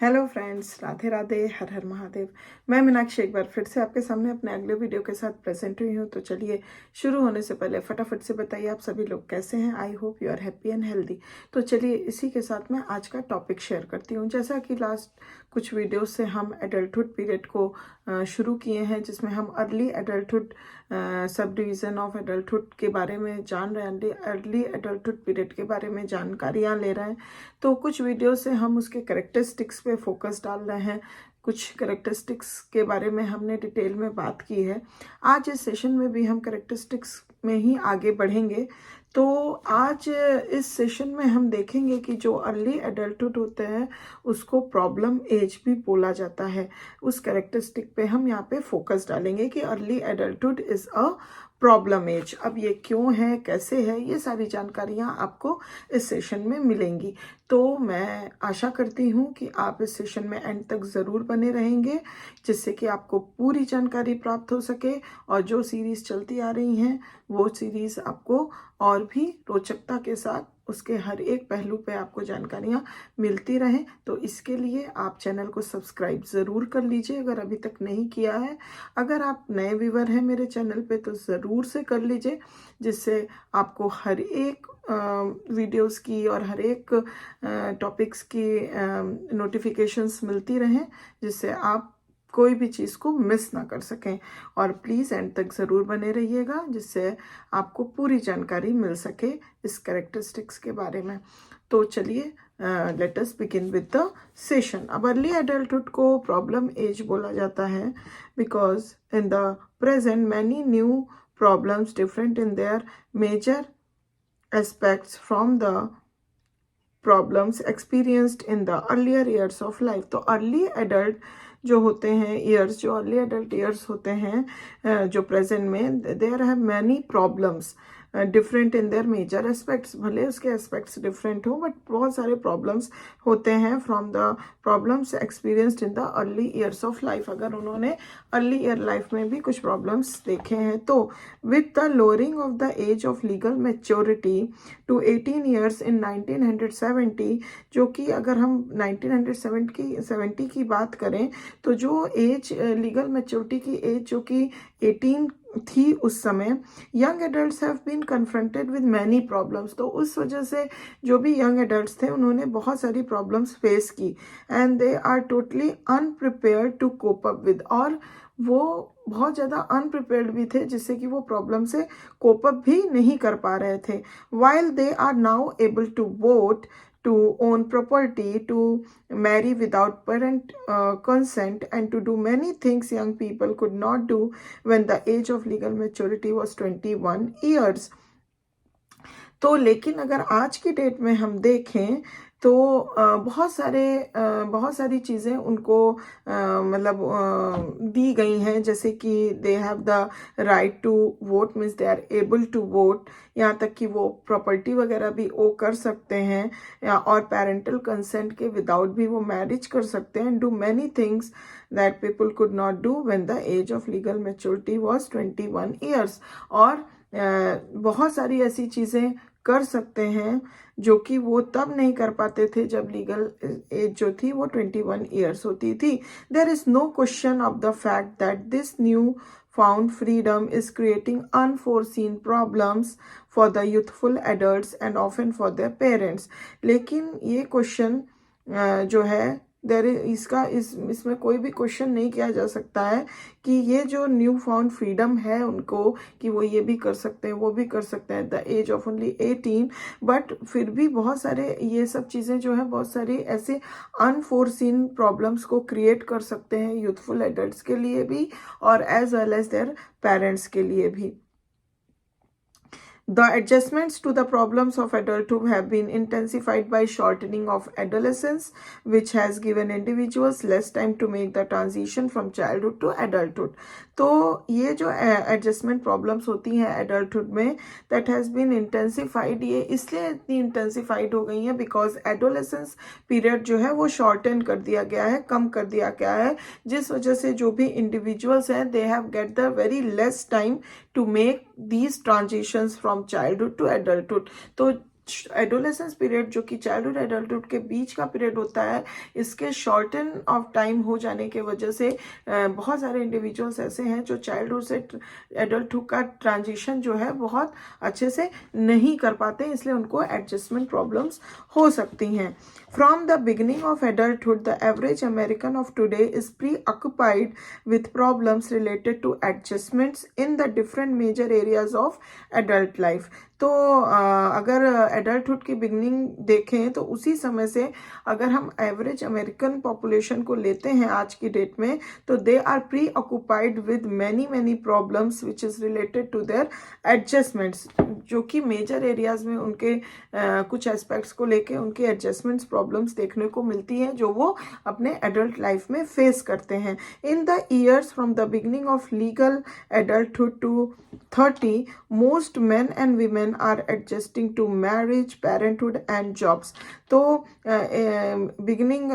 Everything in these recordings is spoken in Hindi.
हेलो फ्रेंड्स, राधे राधे, हर हर महादेव। मैं मीनाक्षी एक बार फिर से आपके सामने अपने अगले वीडियो के साथ प्रेजेंट हुई हूँ। तो चलिए, शुरू होने से पहले फटाफट से बताइए आप सभी लोग कैसे हैं। I hope you are happy and healthy. तो चलिए, इसी के साथ मैं आज का टॉपिक शेयर करती हूँ। जैसा कि लास्ट कुछ वीडियो से हम एडल्टहुड पीरियड को शुरू किए हैं, जिसमें हम early adulthood sub division of adulthood के बारे में जान रहे हैं, अर्ली एडल्टहुड पीरियड के बारे में जानकारियाँ ले रहे हैं। तो कुछ वीडियो से हम उसके करेक्टरिस्टिक्स पे फोकस डाल रहे हैं। कुछ करेक्टरिस्टिक्स के बारे में हमने डिटेल में बात की है। आज इस सेशन में भी हम करेक्टरिस्टिक्स में ही आगे बढ़ेंगे। तो आज इस सेशन में हम देखेंगे कि जो अर्ली एडल्टहुड होते हैं उसको प्रॉब्लम एज भी बोला जाता है। उस करेक्टरिस्टिक पे हम यहाँ पे फोकस डालेंगे कि early adulthood is a problem age. अब ये क्यों है, कैसे है, ये सारी जानकारियाँ आपको इस सेशन में मिलेंगी। तो मैं आशा करती हूँ कि आप इस सेशन में एंड तक ज़रूर बने रहेंगे, जिससे कि आपको पूरी जानकारी प्राप्त हो सके और जो सीरीज़ चलती आ रही हैं वो सीरीज़ आपको और भी रोचकता के साथ उसके हर एक पहलू पे आपको जानकारियाँ मिलती रहें। तो इसके लिए आप चैनल को सब्सक्राइब ज़रूर कर लीजिए अगर अभी तक नहीं किया है। अगर आप नए व्यूवर हैं मेरे चैनल पे तो ज़रूर से कर लीजिए, जिससे आपको हर एक वीडियोस की और हर एक टॉपिक्स की नोटिफिकेशंस मिलती रहें, जिससे आप कोई भी चीज़ को मिस ना कर सकें। और प्लीज़ एंड तक ज़रूर बने रहिएगा, जिससे आपको पूरी जानकारी मिल सके इस करेक्टरिस्टिक्स के बारे में। तो चलिए, let us begin with the session. अब अर्ली एडल्टहुड को प्रॉब्लम एज बोला जाता है because in the present many new problems different in their major aspects from the problems experienced in the earlier years of life। तो अर्ली एडल्ट जो होते हैं ईयर्स, जो अर्ली एडल्ट ईयर्स होते हैं जो प्रेजेंट में, there have many problems different in their major aspects. भले उसके एस्पेक्ट्स डिफरेंट हो, बट बहुत सारे प्रॉब्लम्स होते हैं from the problems experienced in the early years of life. अगर उन्होंने अर्ली ईयर लाइफ में भी कुछ प्रॉब्लम्स देखे हैं तो with the lowering of the age of legal maturity to 18 years in 1970, जो कि अगर हम 1970 की बात करें तो जो एज लीगल मैच्योरिटी की एज जो कि 18 थी उस समय, young adults have been confronted with many problems. तो उस वजह से जो भी यंग एडल्ट्स थे उन्होंने बहुत सारी प्रॉब्लम्स फेस की and they are totally unprepared to cope up with. और वो बहुत ज़्यादा अनप्रिपेयर्ड भी थे, जिससे कि वो प्रॉब्लम से कोप अप भी नहीं कर पा रहे थे। While they are now able to vote, to own property, to marry without parent consent, and to do many things young people could not do when the age of legal maturity was 21 years। तो लेकिन अगर आज की डेट में हम देखें तो बहुत सारी चीज़ें उनको दी गई हैं, जैसे कि they have the right to vote, means they are able to vote. यहाँ तक कि वो प्रॉपर्टी वगैरह भी ओ कर सकते हैं और पेरेंटल कंसेंट के विदाउट भी वो मैरिज कर सकते हैं। Do many things that people could not do when the age of legal maturity was 21 years. और बहुत सारी ऐसी चीज़ें कर सकते हैं जो कि वो तब नहीं कर पाते थे जब लीगल एज जो थी वो 21 ईयर्स होती थी। There is no question of the fact that this new found freedom is creating unforeseen problems for the youthful adults and often for their parents। लेकिन ये क्वेश्चन जो है इसमें कोई भी क्वेश्चन नहीं किया जा सकता है कि ये जो न्यू फाउंड फ्रीडम है उनको, कि वो ये भी कर सकते हैं वो भी कर सकते हैं the age of only 18। But फिर भी बहुत सारे ये सब चीज़ें जो है बहुत सारी ऐसे अनफोर्सीन प्रॉब्लम्स को क्रिएट कर सकते हैं यूथफुल एडल्ट्स के लिए भी और as well as their parents के लिए भी। The adjustments to the problems of adulthood have been intensified by shortening of adolescence, which has given individuals less time to make the transition from childhood to adulthood। तो ये जो एडजस्टमेंट प्रॉब्लम्स होती हैं एडल्टहुड में, दैट हैज़ बीन इंटेंसिफाइड। ये इसलिए इतनी इंटेंसिफाइड हो गई हैं बिकॉज एडोलेसेंस पीरियड जो है वो शॉर्टन कर दिया गया है, कम कर दिया गया है, जिस वजह से जो भी इंडिविजुअल्स हैं they have get the very less time to make these transitions from childhood to adulthood. तो एडोलेसेंस पीरियड जो कि चाइल्डहुड एडल्टहुड के बीच का पीरियड होता है, इसके शॉर्टन ऑफ टाइम हो जाने के वजह से बहुत सारे इंडिविजुअल्स ऐसे हैं जो चाइल्डहुड से एडल्टहुड का ट्रांजिशन जो है बहुत अच्छे से नहीं कर पाते, इसलिए उनको एडजस्टमेंट प्रॉब्लम्स हो सकती हैं. From the beginning of adulthood, the average American of today is preoccupied with problems related to adjustments in the different major areas of adult life. तो अगर एडल्टहुड की बिगनिंग देखें तो उसी समय से अगर हम एवरेज अमेरिकन पॉपुलेशन को लेते हैं आज की डेट में, तो they are preoccupied with many problems which is related to their adjustments, जो कि मेजर एरियाज में उनके कुछ एस्पेक्ट्स को लेके उनके एडजस्टमेंट्स प्रॉब्लम्स देखने को मिलती हैं जो वो अपने एडल्ट लाइफ में फेस करते हैं. In the years from the beginning of legal adulthood to 30, most men and women are adjusting to marriage, parenthood and jobs. तो बिगनिंग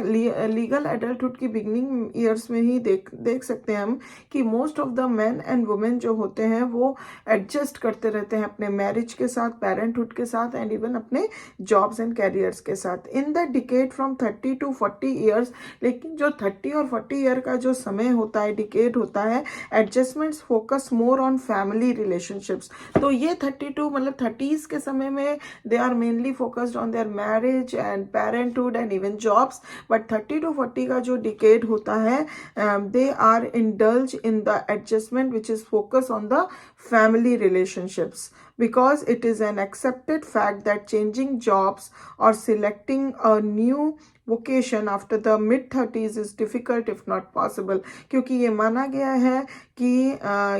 लीगल एडल्टहुड की बिगनिंग ईयर्स में ही देख सकते हैं हम कि most of the main and women जो होते हैं वो एडजस्ट करते रहते हैं अपने मैरिज के साथ, पेरेंटहुड के साथ एंड इवन अपने जॉब्स एंड कैरियर्स के साथ. In the decade from 30 to 40 years, लेकिन जो 30 और 40 ईयर का जो समय होता है, डिकेड होता है, adjustments focus more on family relationships. तो ये 32 मतलब 30s के समय में they are mainly focused on their marriage and parenthood and even jobs. But 30 to 40 का जो डिकेड होता है, they are indulge in the adjustment which is focus on the family relationships, because it is an accepted fact that changing jobs or selecting a new vocation after the mid 30s is difficult if not possible. क्योंकि ये माना गया है कि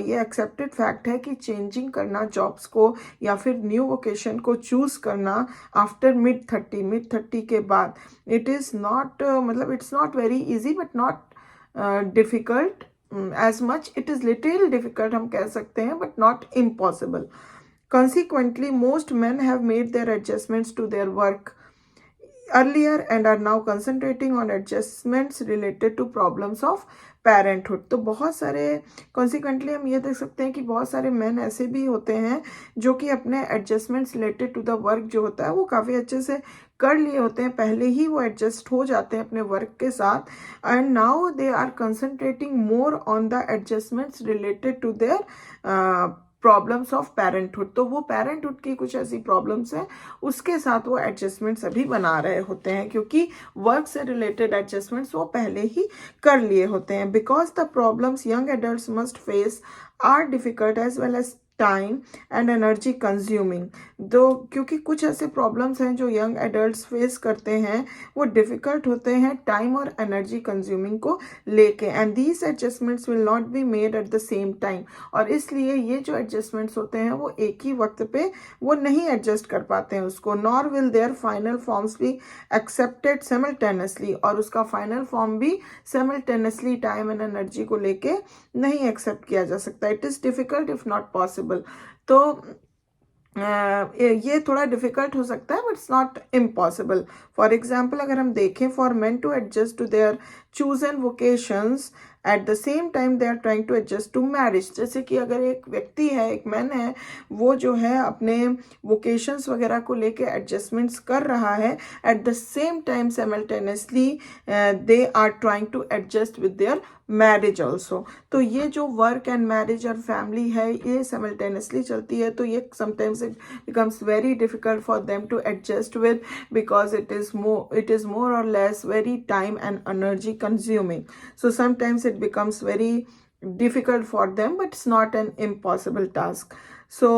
ये accepted fact है कि changing करना जॉब्स को या फिर न्यू वोकेशन को चूज करना आफ्टर मिड 30 के बाद, इट इज़ नॉट मतलब it's not very easy but not difficult as much. It is little difficult हम कह सकते हैं but not impossible. Consequently, most men have made their adjustments to their work earlier and are now concentrating on adjustments related to problems of parenthood. तो बहुत सारे कॉन्सिक्वेंटली हम ये देख सकते हैं कि बहुत सारे मैन ऐसे भी होते हैं जो कि अपने adjustments related to the work जो होता है वो काफ़ी अच्छे से कर लिए होते हैं, पहले ही वो एडजस्ट हो जाते हैं अपने वर्क के साथ, and now they are concentrating more on the adjustments related to their problems of parenthood. तो वो पेरेंटहुड की कुछ ऐसी प्रॉब्लम्स हैं उसके साथ वो एडजस्टमेंट्स अभी बना रहे होते हैं, क्योंकि वर्क से रिलेटेड एडजस्टमेंट्स वो पहले ही कर लिए होते हैं. Because the problems young adults must face are difficult as well as time and energy consuming. दो क्योंकि कुछ ऐसे प्रॉब्लम्स हैं जो यंग एडल्ट्स फेस करते हैं वो डिफ़िकल्ट होते हैं टाइम और एनर्जी कंज्यूमिंग को लेके, and these adjustments will not be made at the same time. और इसलिए ये जो एडजस्टमेंट्स होते हैं वो एक ही वक्त पे वो नहीं एडजस्ट कर पाते हैं उसको, nor will their final forms be accepted simultaneously, और उसका फाइनल फॉर्म भी सिमल्टेनियसली टाइम एंड एनर्जी को लेके नहीं एक्सेप्ट किया जा सकता. It is difficult if not possible. तो ये थोड़ा डिफिकल्ट हो सकता है but it's not impossible. For example अगर हम देखें, for men to adjust to their chosen vocations at the same time they are trying to adjust to marriage. जैसे कि अगर एक व्यक्ति है, एक मैन है, वो जो है अपने वोकेशंस वगैरह को लेके एडजस्टमेंट्स कर रहा है, at the same time simultaneously they are trying to adjust with their marriage also. तो ये जो वर्क एंड मैरिज और फैमिली है ये साइमल्टेनियसली चलती है, तो ये sometimes it becomes very difficult for them to adjust with, because it is more और less very time and energy consuming. So sometimes it becomes very difficult for them, but it's not an impossible task. So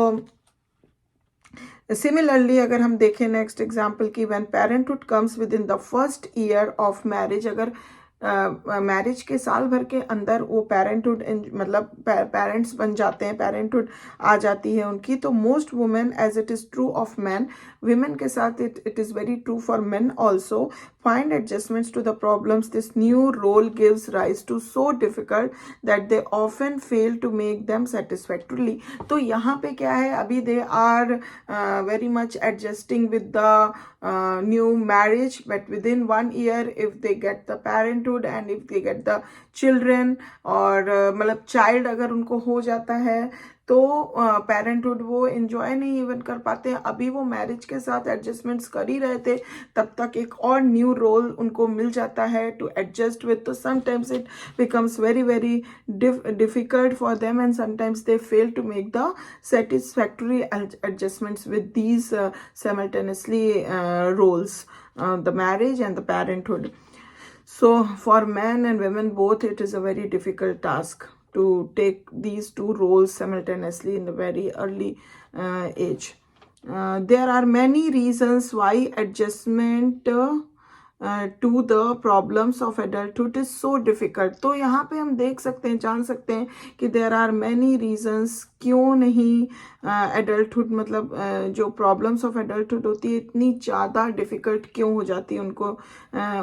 similarly अगर हम देखें नेक्स्ट एग्जाम्पल की, when parenthood comes within the first year of marriage, अगर मैरिज के साल भर के अंदर वो पेरेंटहुड मतलब पेरेंट्स बन जाते हैं, पेरेंटहुड आ जाती है उनकी, तो most women as it is true of man, women के साथ it is very true for men also, find adjustments to the problems this new role gives rise to so difficult that they often fail to make them satisfactorily. तो यहाँ पे क्या है, अभी they are very much adjusting with the new marriage, but within 1 year if they get the parenthood and if they get the children, और मतलब child अगर उनको हो जाता है तो पेरेंटहुड वो एंजॉय नहीं इवन कर पाते हैं। अभी वो मैरिज के साथ एडजस्टमेंट्स कर ही रहे थे, तब तक एक और न्यू रोल उनको मिल जाता है टू एडजस्ट विद। तो sometimes it becomes very very difficult for them, and sometimes they fail to make the satisfactory adjustments with these simultaneously roles, the marriage and the parenthood. So for men and women both, it is a very difficult task to take these two roles simultaneously in the very early age. There are many reasons why adjustment to the problems of adulthood is so difficult. तो यहाँ पे हम देख सकते हैं, जान सकते हैं कि there are many reasons क्यों नहीं adulthood मतलब जो problems of adulthood होती है इतनी ज़्यादा difficult क्यों हो जाती है उनको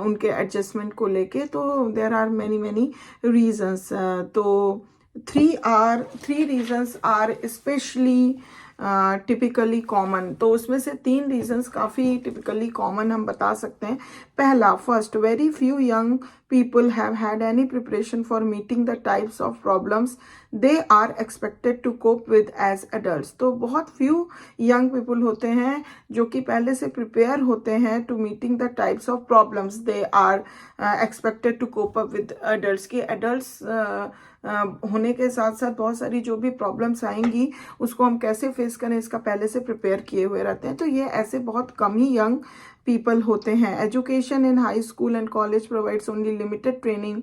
उनके adjustment को लेके। तो there are many reasons. तो three reasons are especially typically common. तो उसमें से 3 रीजंस काफ़ी टिपिकली कॉमन हम बता सकते हैं। पहला, first, very few young people have had any preparation for meeting the types of problems they are expected to cope with as adults. तो बहुत few young people होते हैं जो कि पहले से prepare होते हैं to meeting the types of problems they are expected to cope up with adults. कि adults होने के साथ साथ बहुत सारी जो भी प्रॉब्लम्स आएंगी उसको हम कैसे फेस करें इसका पहले से प्रिपेयर किए हुए रहते हैं। तो ये ऐसे बहुत कम ही यंग पीपल होते हैं। Education in high school and college provides only limited training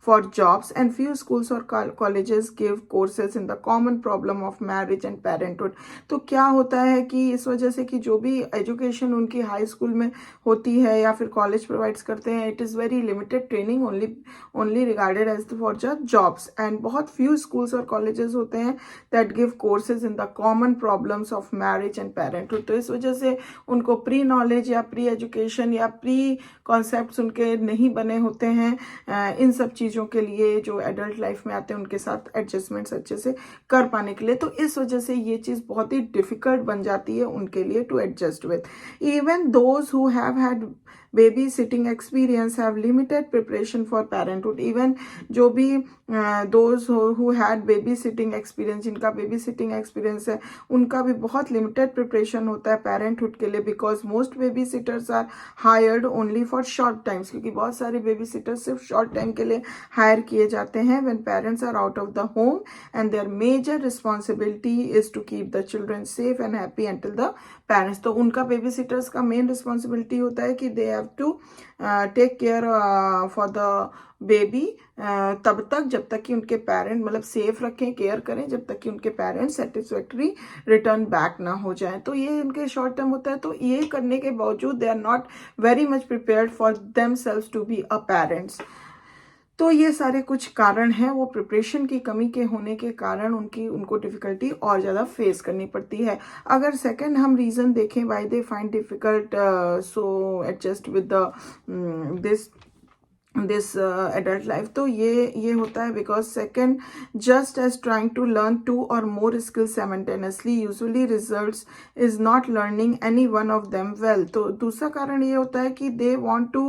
for jobs, and few schools or colleges give courses in the common problem of marriage and parenthood. तो क्या होता है कि इस वजह से कि जो भी एजुकेशन उनकी हाई स्कूल में होती है या फिर कॉलेज प्रोवाइड्स करते हैं, it is very limited training only regarded as for jobs, and बहुत फ्यू स्कूल्स और कॉलेजेस होते हैं that give courses in the common problems of marriage and parenthood. तो इस वजह से उनको प्री नॉलेज या प्री एजुकेशन या प्री कॉन्सेप्ट्स उनके नहीं बने होते हैं इन सब चीज़ों के लिए जो एडल्ट लाइफ में आते हैं उनके साथ एडजस्टमेंट्स अच्छे से कर पाने के लिए। तो इस वजह से ये चीज़ बहुत ही डिफिकल्ट बन जाती है उनके लिए to adjust with. Even those who have had babysitting experience have limited preparation for parenthood. Even जो भी those who had babysitting experience, जिनका बेबी सिटिंग एक्सपीरियंस है, उनका भी बहुत लिमिटेड प्रिपरेशन होता है पेरेंटहुड के लिए, because most babysitters are hired only for short times. क्योंकि बहुत सारे बेबी सिटर्स सिर्फ शॉर्ट टाइम के लिए हायर किए जाते हैं when parents are out of the home, and their major responsibility is to keep the children safe and happy until the parents. तो उनका बेबी सिटर्स का मेन रिस्पॉन्सिबिलिटी होता है कि they have to take care for the baby तब तक जब तक कि उनके पेरेंट मतलब सेफ रखें, केयर करें, जब तक कि उनके पेरेंट्स सेटिस्फैक्ट्री रिटर्न बैक ना हो जाए। तो ये उनके शॉर्ट टर्म होता है। तो ये करने के बावजूद they are not very much prepared for themselves to be a parents. तो ये सारे कुछ कारण हैं, वो प्रिपरेशन की कमी के होने के कारण उनको डिफ़िकल्टी और ज़्यादा फेस करनी पड़ती है। अगर सेकंड हम रीज़न देखें why they find difficult so adjust with the this adult life, तो ये होता है because second, just as trying to learn 2 or more skills simultaneously usually results is not learning any one of them well. तो दूसरा कारण ये होता है कि they want to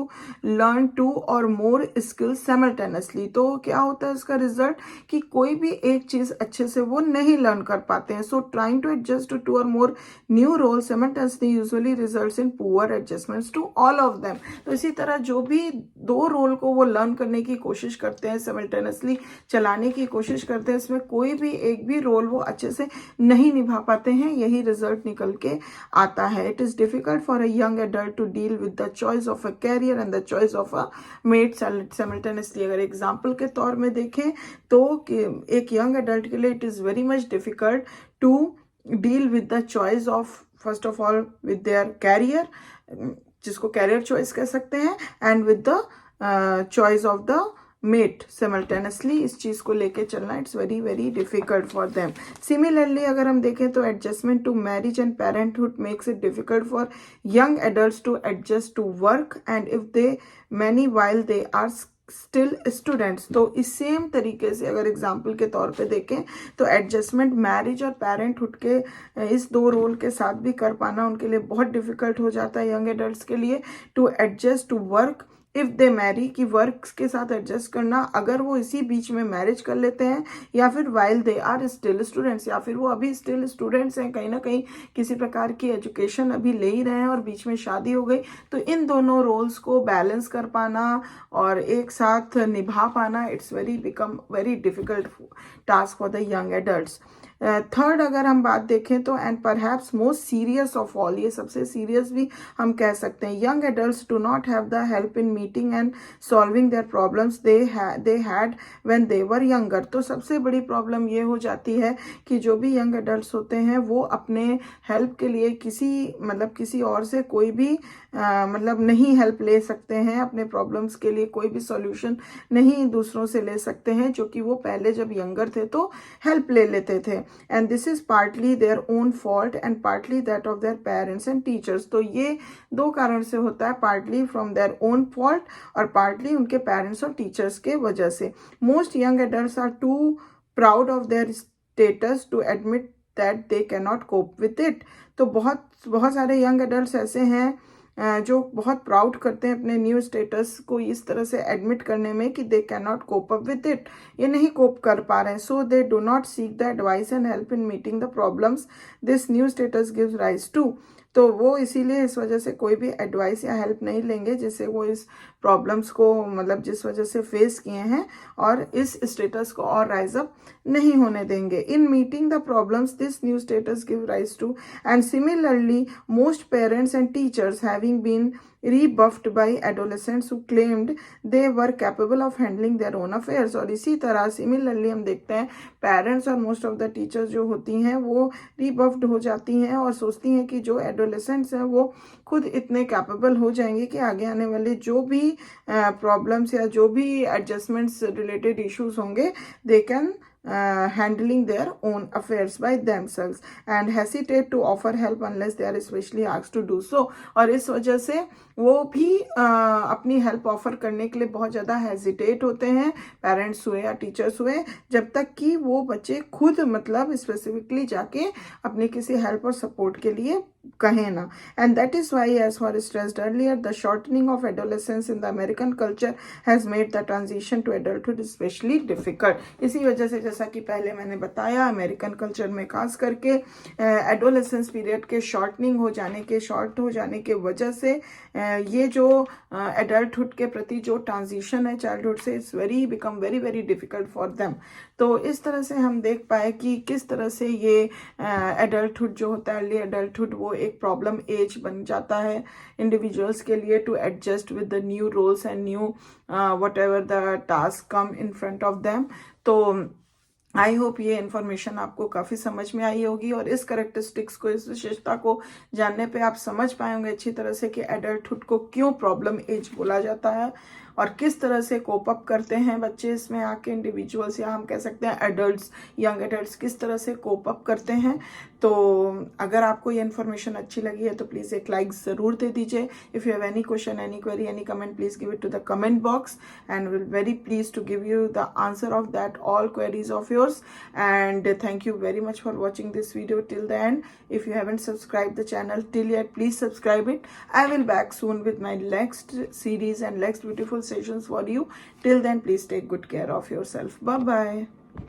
learn 2 or more skills simultaneously. तो क्या होता है इसका रिजल्ट कि कोई भी एक चीज़ अच्छे से वो नहीं लर्न कर पाते हैं। So trying to adjust to 2 or more new roles simultaneously usually results in poor adjustments to all of them. तो इसी तरह जो भी 2 रोल को वो लर्न करने की कोशिश करते हैं, सिमल्टेनियसली चलाने की कोशिश करते हैं, इसमें कोई भी एक भी रोल वो अच्छे से नहीं निभा पाते हैं, यही रिजल्ट निकल के आता है। It is difficult for a young adult to deal with the choice of a career and the choice of a mate simultaneously. अगर एग्जाम्पल के तौर में देखें तो एक यंग एडल्ट के लिए it is very much difficult to deal with the choice of first of all with their career, जिसको कैरियर चॉइस कह सकते हैं, and with the choice of the mate simultaneously. इस चीज़ को लेके चलना it's very very difficult for them. Similarly अगर हम देखें तो adjustment to marriage and parenthood makes it difficult for young adults to adjust to work and if they many while they are still students. तो इस सेम तरीके से अगर एग्जाम्पल के तौर पे देखें तो एडजस्टमेंट मैरिज और पेरेंटहुड के इस 2 रोल के साथ भी कर पाना उनके लिए बहुत डिफिकल्ट हो जाता है यंग एडल्ट्स के लिए, to adjust to work if they marry, कि वर्क के साथ एडजस्ट करना, अगर वो इसी बीच में मैरिज कर लेते हैं, या फिर while they are still students, या फिर वो अभी स्टिल स्टूडेंट्स हैं, कहीं ना कहीं किसी प्रकार की एजुकेशन अभी ले ही रहे हैं और बीच में शादी हो गई, तो इन दोनों रोल्स को बैलेंस कर पाना और एक साथ निभा पाना, it's become very difficult task for the young adults. Third अगर हम बात देखें तो, and perhaps most serious of all, ये सबसे सीरियस भी हम कह सकते हैं, young adults do not have the help in meeting and solving their problems they had when they were younger. तो सबसे बड़ी प्रॉब्लम ये हो जाती है कि जो भी यंग एडल्ट्स होते हैं वो अपने हेल्प के लिए किसी और से कोई भी नहीं हेल्प ले सकते हैं, अपने प्रॉब्लम्स के लिए कोई भी सॉल्यूशन नहीं दूसरों से ले सकते हैं, जो कि वो पहले जब यंगर थे तो हेल्प ले लेते थे। And this is partly their own fault and partly that of their parents and teachers. तो ये दो कारण से होता है, partly from their own fault और पार्टली उनके पेरेंट्स और टीचर्स के वजह से। Most young adults are too proud of their status to admit that they can not cope with it. तो बहुत सारे यंग एडल्ट्स ऐसे हैं जो बहुत प्राउड करते हैं अपने न्यू स्टेटस को इस तरह से एडमिट करने में कि they can not cope up with it, ये नहीं कोप कर पा रहे हैं। So they do not seek the advice and help in meeting the problems this new status gives rise to. तो वो इसीलिए इस वजह से कोई भी एडवाइस या हेल्प नहीं लेंगे जिससे वो इस प्रॉब्लम्स को जिस वजह से फेस किए हैं और इस स्टेटस को और राइज अप नहीं होने देंगे। In meeting the problems this new status give rise to and similarly most parents and teachers having been rebuffed by adolescents who claimed they were capable of handling their own affairs। और इसी तरह सिमिलरली हम देखते हैं पेरेंट्स और मोस्ट ऑफ द टीचर्स जो होती हैं वो रिबफ्ड हो जाती हैं और सोचती हैं कि जो एडोलेसेंट्स हैं वो खुद इतने कैपेबल हो जाएंगे कि आगे आने वाले जो भी प्रॉब्लम्स या जो भी एडजस्टमेंट्स रिलेटेड इश्यूज होंगे they can handling their own affairs by themselves and hesitate to offer help unless they are specially asked to do so। और इस वजह से वो भी अपनी हेल्प ऑफर करने के लिए बहुत ज़्यादा हेजिटेट होते हैं, पेरेंट्स हुए या टीचर्स हुए, जब तक कि वो बच्चे खुद स्पेसिफिकली जाके अपनी किसी हेल्प और सपोर्ट के लिए कहें ना। And that is why as for stressed earlier the shortening of adolescence in the American culture has made the transition to adulthood specially difficult. इसी वजह से जैसा कि पहले मैंने बताया अमेरिकन कल्चर में खास करके एडोलेसेंस पीरियड के शॉर्ट हो जाने के वजह से ये जो एडल्टहुड के प्रति जो ट्रांजिशन है चाइल्डहुड से it's become very difficult for them. तो इस तरह से हम देख पाए कि किस तरह से ये एडल्टहुड जो होता है अर्ली एडल्टहुड वो एक प्रॉब्लम एज बन जाता है इंडिविजुअल्स के लिए to adjust with the new roles and new whatever the task come in front of them. तो आई होप ये इन्फॉर्मेशन आपको काफ़ी समझ में आई होगी और इस करेक्टरिस्टिक्स को, इस विशेषता को जानने पे आप समझ पाएंगे अच्छी तरह से कि एडल्टहुड को क्यों प्रॉब्लम एज बोला जाता है और किस तरह से कोप अप करते हैं बच्चे इसमें आके, इंडिविजुअल्स या हम कह सकते हैं एडल्ट्स, यंग एडल्ट्स किस तरह से कोप अप करते हैं। तो अगर आपको ये इन्फॉर्मेशन अच्छी लगी है तो प्लीज़ एक लाइक ज़रूर दे दीजिए। If you have any question, any query, any comment, please give it to the comment box and will very please to give you the answer of that all queries of yours. And thank you very much for watching this video till the end. If you haven't subscribed the channel till yet, please subscribe it. I will back soon with my next series and next beautiful sessions for you. Till then, please take good care of yourself. Bye bye.